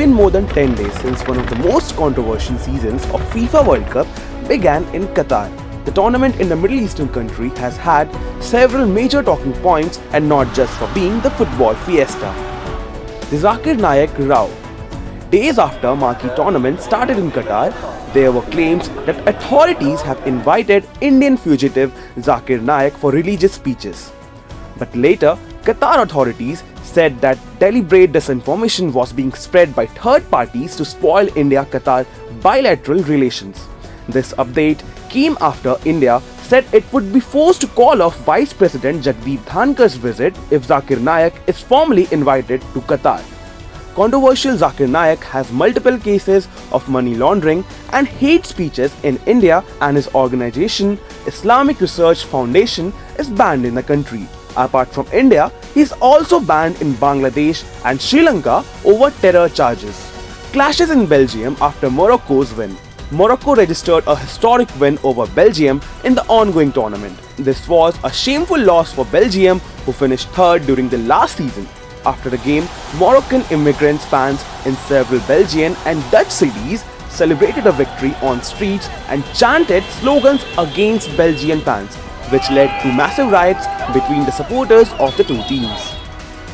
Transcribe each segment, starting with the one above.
been more than 10 days since one of the most controversial seasons of FIFA World Cup began in Qatar. The tournament in the Middle Eastern country has had several major talking points, and not just for being the football fiesta. The Zakir Naik row. Days after marquee tournament started in Qatar, there were claims that authorities have invited Indian fugitive Zakir Naik for religious speeches. But later, Qatar authorities said that deliberate disinformation was being spread by third parties to spoil India-Qatar bilateral relations. This update came after India said it would be forced to call off Vice President Jagdeep Dhankar's visit if Zakir Naik is formally invited to Qatar. Controversial Zakir Naik has multiple cases of money laundering and hate speeches in India, and his organization, Islamic Research Foundation, is banned in the country. Apart from India, he is also banned in Bangladesh and Sri Lanka over terror charges. Clashes in Belgium after Morocco's win. Morocco registered a historic win over Belgium in the ongoing tournament. This was a shameful loss for Belgium, who finished third during the last season. After the game, Moroccan immigrants fans in several Belgian and Dutch cities celebrated a victory on streets and chanted slogans against Belgian fans, which led to massive riots between the supporters of the two teams.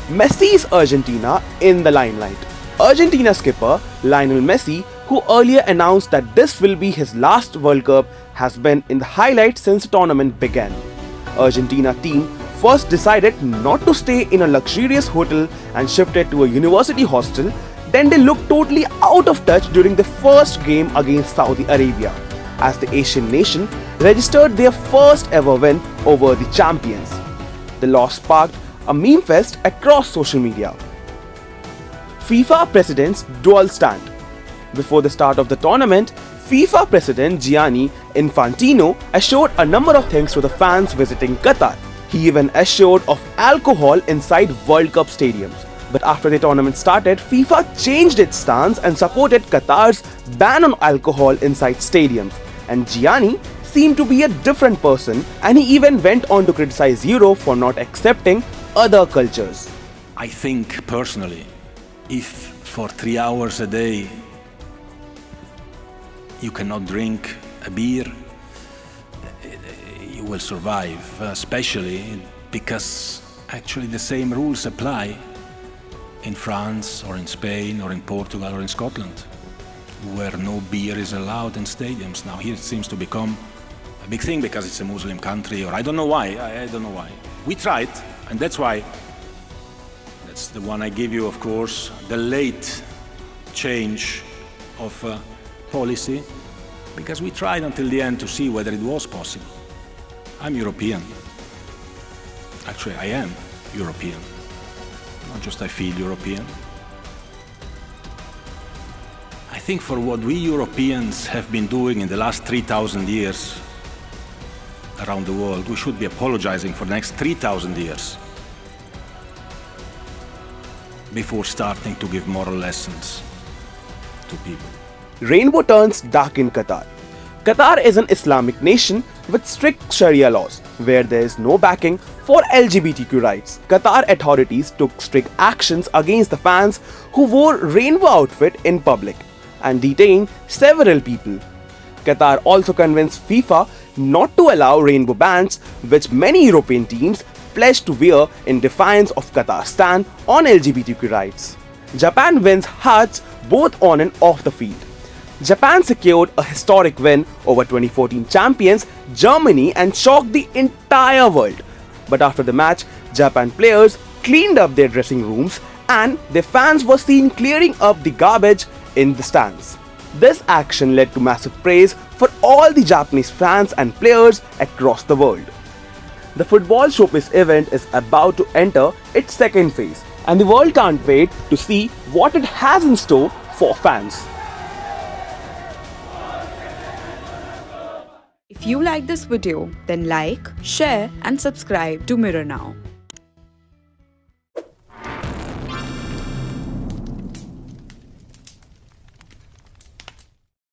Messi's Argentina in the limelight. Argentina skipper Lionel Messi, who earlier announced that this will be his last World Cup, has been in the highlight since the tournament began. Argentina team first decided not to stay in a luxurious hotel and shifted to a university hostel. Then they looked totally out of touch during the first game against Saudi Arabia, as the Asian nation registered their first ever win over the champions. The loss sparked a meme fest across social media. FIFA president's dual stand. Before the start of the tournament, FIFA president Gianni Infantino assured a number of things to the fans visiting Qatar. He even assured of alcohol inside World Cup stadiums. But after the tournament started, FIFA changed its stance and supported Qatar's ban on alcohol inside stadiums. And Gianni seemed to be a different person, and he even went on to criticize Europe for not accepting other cultures. I think personally, if for 3 hours a day you cannot drink a beer, you will survive, especially because actually the same rules apply in France or in Spain or in Portugal or in Scotland, where no beer is allowed in stadiums. Now here it seems to become a big thing because it's a Muslim country, or I don't know why, I don't know why. We tried, and that's why, that's the one I give you, of course, the late change of policy, because we tried until the end to see whether it was possible. I'm European. Actually, I am European. Not just I feel European. I think for what we Europeans have been doing in the last 3,000 years around the world, we should be apologizing for the next 3,000 years before starting to give moral lessons to people. Rainbow turns dark in Qatar. Qatar is an Islamic nation with strict Sharia laws, where there is no backing for LGBTQ rights. Qatar authorities took strict actions against the fans who wore rainbow outfit in public and detained several people. Qatar also convinced FIFA not to allow rainbow bands, which many European teams pledged to wear in defiance of Qatar's stand on LGBTQ rights. Japan wins hearts both on and off the field. Japan secured a historic win over 2014 champions Germany and shocked the entire world. But after the match, Japan players cleaned up their dressing rooms and their fans were seen clearing up the garbage in the stands. This action led to massive praise for all the Japanese fans and players across the world. The football showpiece event is about to enter its second phase, and the world can't wait to see what it has in store for fans. If you like this video, then like, share and subscribe to Mirror Now.